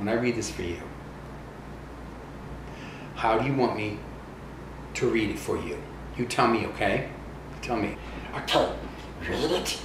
when I read this for you, how do you want me to read it for you? You tell me, okay? Tell me. Okay, read it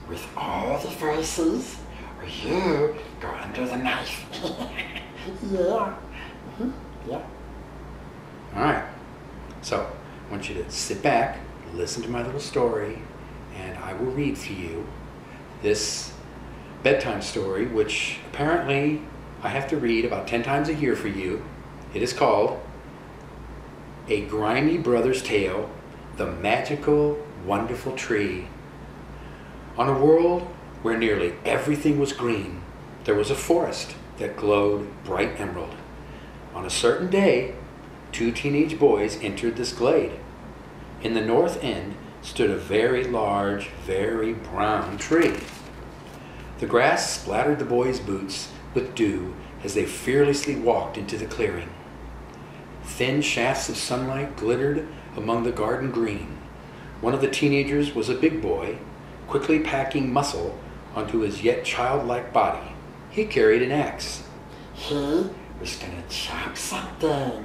with all the voices, or you go under the knife. Yeah. Yeah. All right. So, I want you to sit back, listen to my little story, and I will read for you this bedtime story, which apparently I have to read about 10 times a year for you. It is called A Grimy Brother's Tale, The Magical, Wonderful Tree. On a world where nearly everything was green, there was a forest that glowed bright emerald. On a certain day, 2 teenage boys entered this glade. In the north end stood a very large, very brown tree. The grass splattered the boys' boots with dew as they fearlessly walked into the clearing. Thin shafts of sunlight glittered among the garden green. One of the teenagers was a big boy, quickly packing muscle onto his yet childlike body. He carried an axe. He was gonna chop something.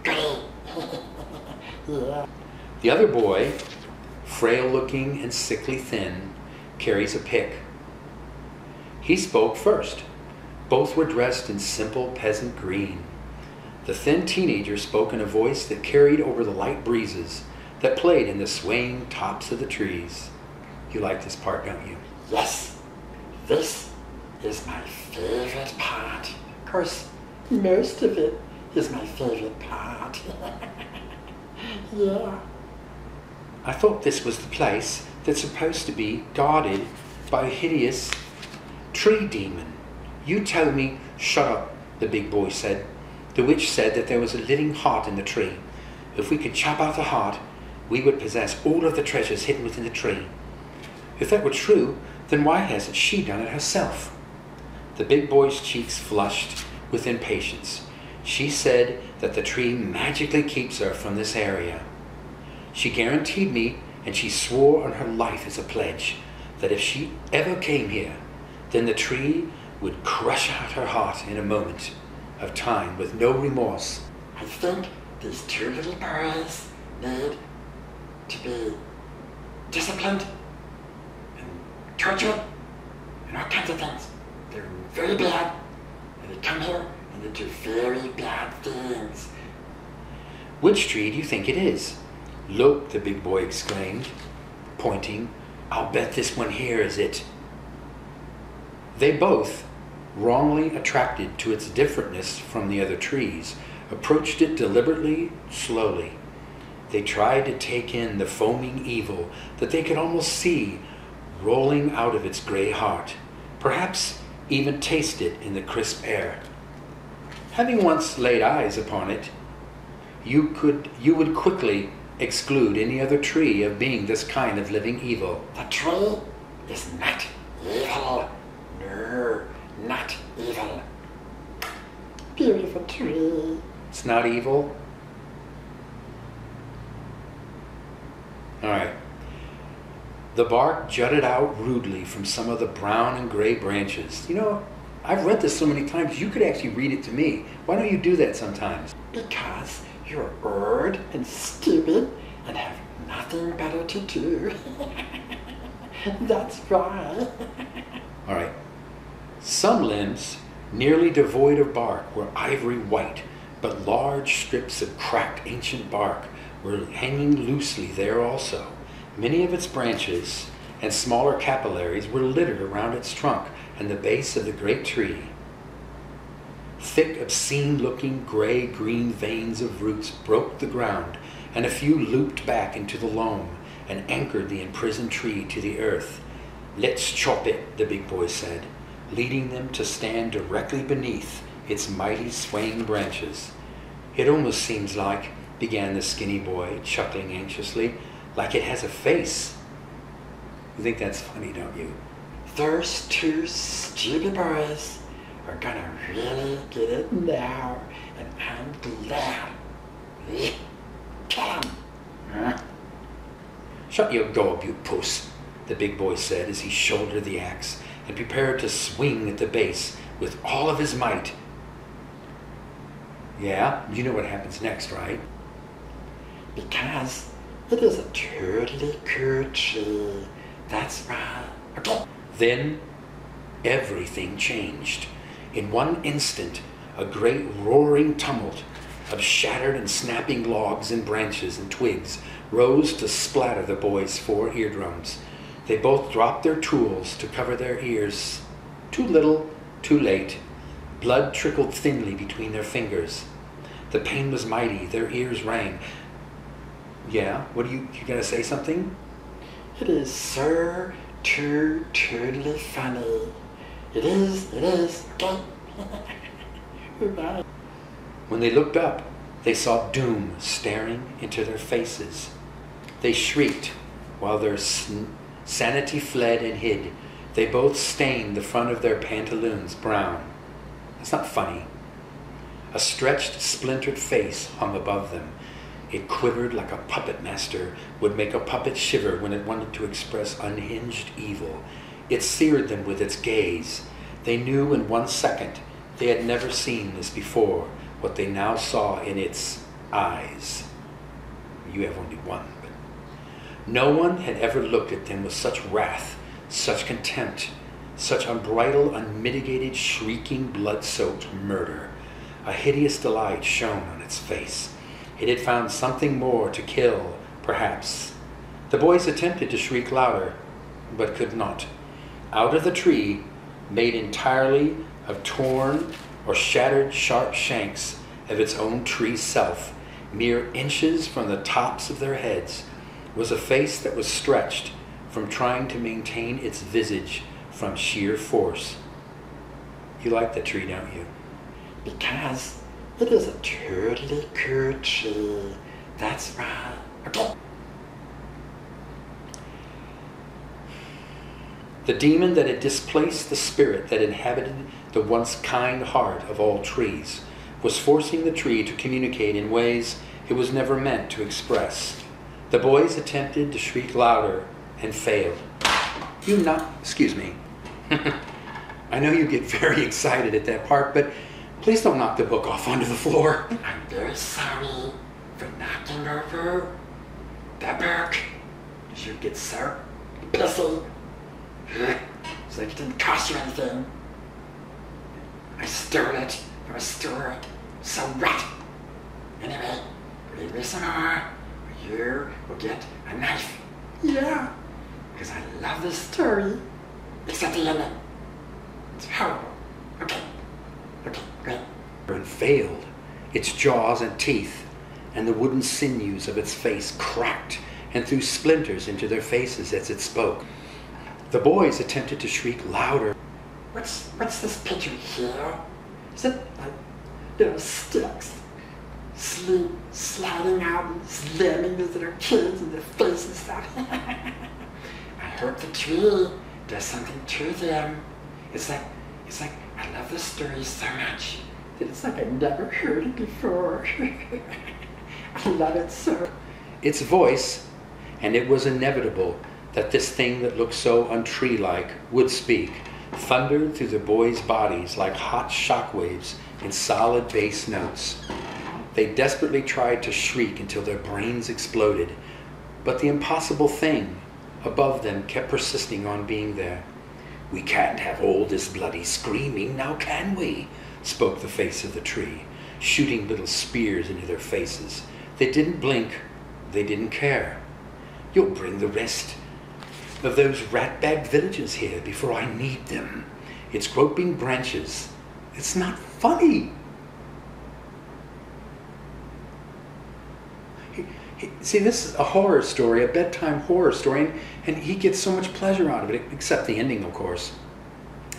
Great. Yeah. The other boy, frail-looking and sickly thin, carries a pick. He spoke first. Both were dressed in simple peasant green. The thin teenager spoke in a voice that carried over the light breezes that played in the swaying tops of the trees. You like this part, don't you? Yes, this is my favorite part. Of course, most of it is my favorite part. Yeah. I thought this was the place that's supposed to be guarded by a hideous tree demon. You tell me, shut up, the big boy said. The witch said that there was a living heart in the tree. If we could chop out the heart, we would possess all of the treasures hidden within the tree. If that were true, then why hasn't she done it herself? The big boy's cheeks flushed with impatience. She said that the tree magically keeps her from this area. She guaranteed me, and she swore on her life as a pledge, that if she ever came here, then the tree would crush out her heart in a moment of time with no remorse. I think these 2 little boys need to be disciplined and tortured and all kinds of things. They're very bad, and they come here and they do very bad things. Which tree do you think it is? Look, the big boy exclaimed, pointing. I'll bet this one here is it. They both, wrongly attracted to its differentness from the other trees, approached it deliberately, slowly. They tried to take in the foaming evil that they could almost see rolling out of its gray heart, perhaps even taste it in the crisp air. Having once laid eyes upon it, you would quickly exclude any other tree of being this kind of living evil. The tree is not evil. No, not evil. Beautiful tree. It's not evil? All right. The bark jutted out rudely from some of the brown and gray branches. You know, I've read this so many times, you could actually read it to me. Why don't you do that sometimes? Because you're old and stupid and have nothing better to do. That's why. All right. Some limbs, nearly devoid of bark, were ivory white, but large strips of cracked ancient bark were hanging loosely there also. Many of its branches and smaller capillaries were littered around its trunk and the base of the great tree. Thick, obscene-looking gray-green veins of roots broke the ground, and a few looped back into the loam and anchored the imprisoned tree to the earth. Let's chop it, the big boy said, leading them to stand directly beneath its mighty swaying branches. It almost seems like, began the skinny boy, chuckling anxiously, like it has a face. You think that's funny, don't you? Those 2 stupid boys are gonna really get it now, and I'm glad. Kill 'em. Shut your gob, you puss, the big boy said as he shouldered the axe and prepared to swing at the base with all of his might. Yeah, you know what happens next, right? Because it is a totally cool tree. That's right. Okay. Then everything changed. In one instant, a great roaring tumult of shattered and snapping logs and branches and twigs rose to splatter the boys' 4 eardrums. They both dropped their tools to cover their ears. Too little, too late. Blood trickled thinly between their fingers. The pain was mighty. Their ears rang. Yeah, what are you gonna say something? It is so totally funny. It is. Okay. Bye. When they looked up, they saw doom staring into their faces. They shrieked while their sanity fled and hid. They both stained the front of their pantaloons brown. That's not funny. A stretched, splintered face hung above them. It quivered like a puppet master would make a puppet shiver when it wanted to express unhinged evil. It seared them with its gaze. They knew in 1 second they had never seen this before, what they now saw in its eyes. You have only one, but no one had ever looked at them with such wrath, such contempt, such unbridled, unmitigated, shrieking, blood-soaked murder. A hideous delight shone on its face. It had found something more to kill, perhaps. The boys attempted to shriek louder, but could not. Out of the tree, made entirely of torn or shattered sharp shanks of its own tree self, mere inches from the tops of their heads, was a face that was stretched from trying to maintain its visage from sheer force. You like that tree, don't you? Because it is a totally cool tree. That's right. Okay. The demon that had displaced the spirit that inhabited the once kind heart of all trees was forcing the tree to communicate in ways it was never meant to express. The boys attempted to shriek louder and failed. Excuse me. I know you get very excited at that part, but please don't knock the book off onto the floor. I'm very sorry for knocking over the book. Did you get so pissy? It's like it didn't cost you anything. I stole it from a store. So what? Anyway, read me some more. You will get a knife. Yeah, because I love this story. Except the ending. It's horrible. Okay, great. And failed. Its jaws and teeth and the wooden sinews of its face cracked and threw splinters into their faces as it spoke. The boys attempted to shriek louder. What's this picture here? Is it like little sticks sliding out and slamming these little kids in their faces? I hope the tree does something to them. It's like I love this story so much that it's like I've never heard it before. I love it so. Its voice, and it was inevitable that this thing that looked so untree-like would speak, thundered through the boys' bodies like hot shockwaves in solid bass notes. They desperately tried to shriek until their brains exploded, but the impossible thing above them kept persisting on being there. "We can't have all this bloody screaming, now can we?" spoke the face of the tree, shooting little spears into their faces. They didn't blink. They didn't care. "You'll bring the rest of those rat-bagged villages here before I need them. It's groping branches. It's not funny." See, this is a horror story, a bedtime horror story, and he gets so much pleasure out of it, except the ending, of course.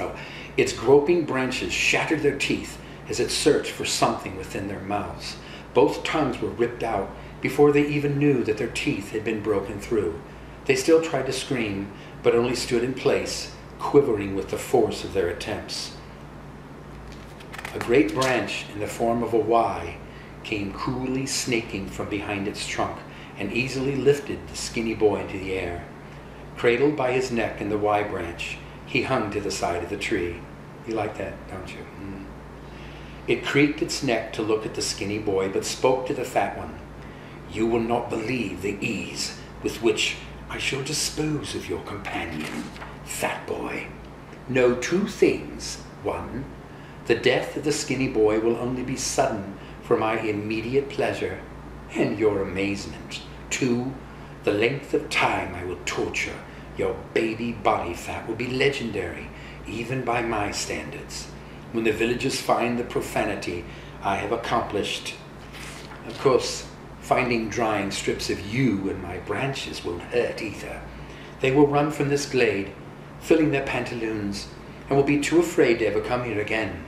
Oh, its groping branches shattered their teeth as it searched for something within their mouths. Both tongues were ripped out before they even knew that their teeth had been broken through. They still tried to scream, but only stood in place, quivering with the force of their attempts. A great branch in the form of a Y came coolly snaking from behind its trunk and easily lifted the skinny boy into the air. Cradled by his neck in the Y branch, he hung to the side of the tree. You like that, don't you? Mm. It creaked its neck to look at the skinny boy, but spoke to the fat one. You will not believe the ease with which I shall dispose of your companion, fat boy. Know two things. One, the death of the skinny boy will only be sudden for my immediate pleasure and your amazement. Two, the length of time I will torture your baby body fat will be legendary, even by my standards. When the villagers find the profanity I have accomplished, of course, finding drying strips of you in my branches won't hurt either. They will run from this glade, filling their pantaloons, and will be too afraid to ever come here again.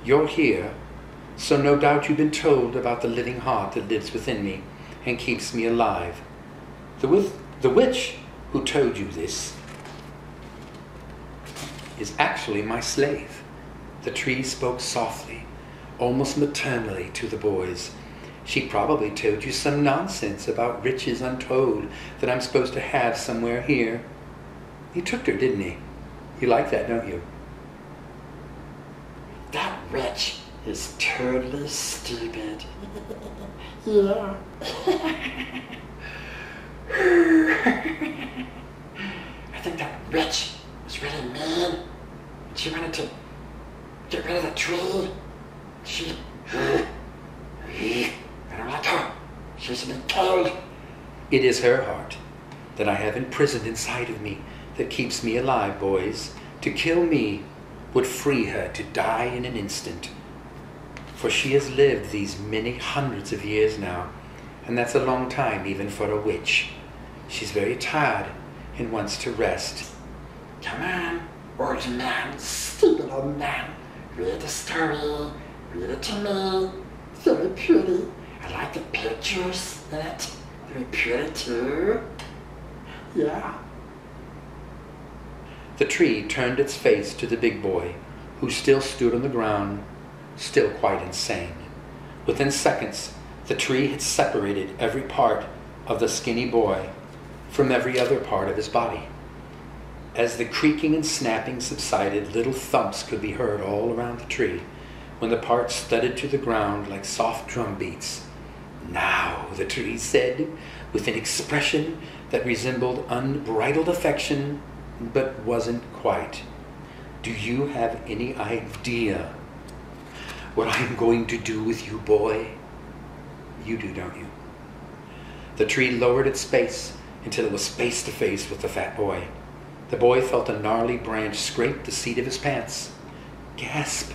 You're here, so no doubt you've been told about the living heart that lives within me and keeps me alive. The witch who told you this is actually my slave. The tree spoke softly, almost maternally, to the boys. She probably told you some nonsense about riches untold that I'm supposed to have somewhere here. He took her, didn't he? You like that, don't you? That witch is totally stupid. Yeah. I think that witch was really mean. She wanted to get rid of the tree. I don't like her. She should be killed. It is her heart that I have imprisoned inside of me that keeps me alive, boys. To kill me would free her to die in an instant. For she has lived these many hundreds of years now, and that's a long time even for a witch. She's very tired and wants to rest. Come on, old man, stupid old man. Read the story. Read it to me. Very pretty. I like the pictures in it. Very pretty too. Yeah. The tree turned its face to the big boy, who still stood on the ground, still quite insane. Within seconds, the tree had separated every part of the skinny boy from every other part of his body. As the creaking and snapping subsided, little thumps could be heard all around the tree, when the parts thudded to the ground like soft drum beats. Now, the tree said, with an expression that resembled unbridled affection, but wasn't quite. Do you have any idea what I'm going to do with you, boy? You do, don't you? The tree lowered its face until it was face to face with the fat boy. The boy felt a gnarly branch scrape the seat of his pants. Gasp!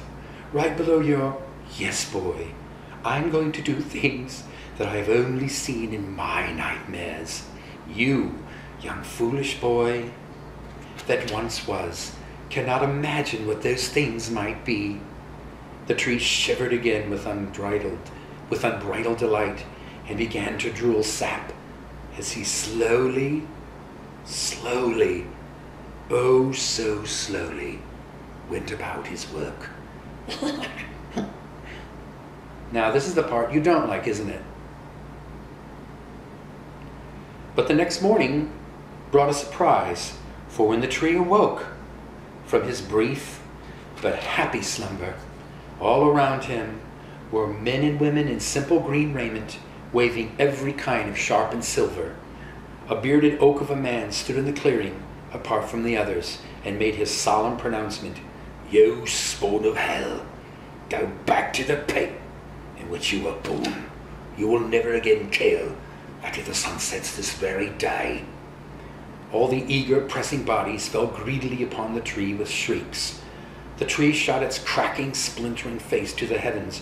Right below your... Yes, boy. I'm going to do things that I've only seen in my nightmares. You, young foolish boy, that once was, cannot imagine what those things might be. The tree shivered again with unbridled delight and began to drool sap as he slowly, oh so slowly, went about his work. Now this is the part you don't like, isn't it? But the next morning brought a surprise, for when the tree awoke from his brief but happy slumber, all around him were men and women in simple green raiment, waving every kind of sharpened silver. A bearded oak of a man stood in the clearing, apart from the others, and made his solemn pronouncement. You spawn of hell, go back to the pit in which you were born. You will never again kill after the sun sets this very day. All the eager, pressing bodies fell greedily upon the tree with shrieks. The tree shot its cracking, splintering face to the heavens,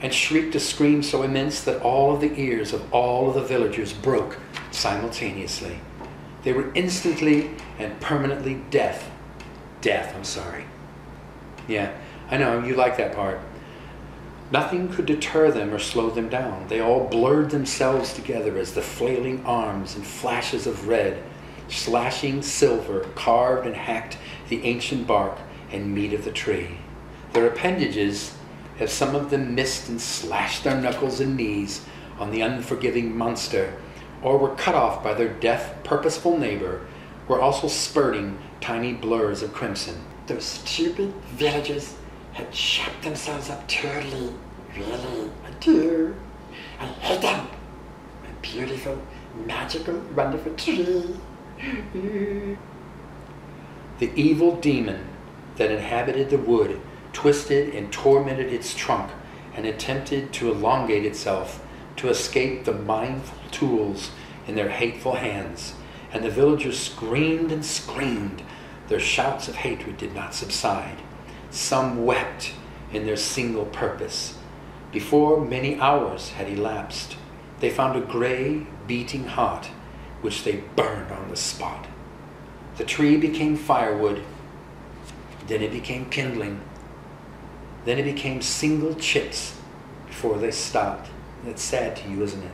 and shrieked a scream so immense that all of the ears of all of the villagers broke simultaneously. They were instantly and permanently deaf. Yeah, I know, you like that part. Nothing could deter them or slow them down. They all blurred themselves together as the flailing arms and flashes of red, slashing silver, carved and hacked the ancient bark and meat of the tree. Their appendages, as some of them missed and slashed their knuckles and knees on the unforgiving monster, or were cut off by their deaf, purposeful neighbor, were also spurting tiny blurs of crimson. Those stupid villagers had chopped themselves up totally. Really, I do. I hate them. My beautiful, magical, wonderful tree. The evil demon that inhabited the wood twisted and tormented its trunk and attempted to elongate itself to escape the mindful tools in their hateful hands, and the villagers screamed and screamed. Their shouts of hatred did not subside. Some wept in their single purpose. Before many hours had elapsed, they found a gray, beating heart, which they burned on the spot. The tree became firewood, then it became kindling, then it became single chips before they stopped. It's sad to you, isn't it?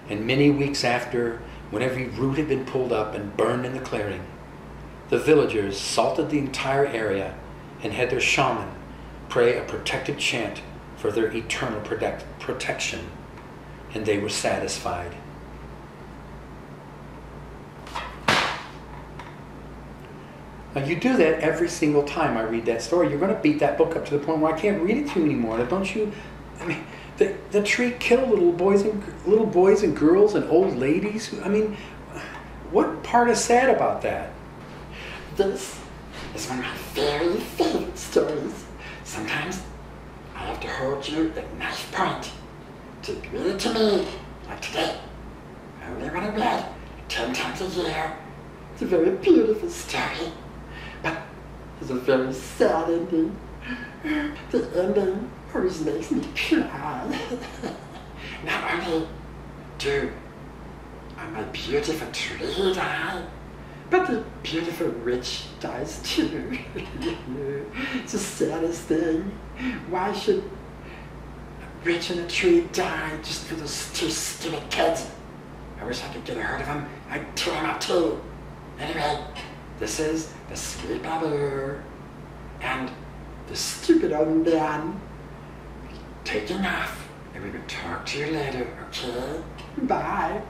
And many weeks after, when every root had been pulled up and burned in the clearing, the villagers salted the entire area and had their shaman pray a protective chant for their eternal protection, and they were satisfied. Now you do that every single time I read that story. You're going to beat that book up to the point where I can't read it to you anymore. Now, don't you? I mean, the tree killed little boys and girls and old ladies. I mean, what part is sad about that? This is one of my very favorite stories. Sometimes I have to hold you at knife point to read it to me, like today. I only want to read 10 times a year. It's a very beautiful story, but there's a very sad ending. The ending always makes me cry. Not only do my beautiful tree die, but the beautiful witch dies too. It's the saddest thing. Why should a witch and a tree die just for those two stupid kids? I wish I could get a hold of them. I'd tear them up too. Anyway, this is the Sweet Baboo and the stupid old man taking off, and we will talk to you later, okay? Bye.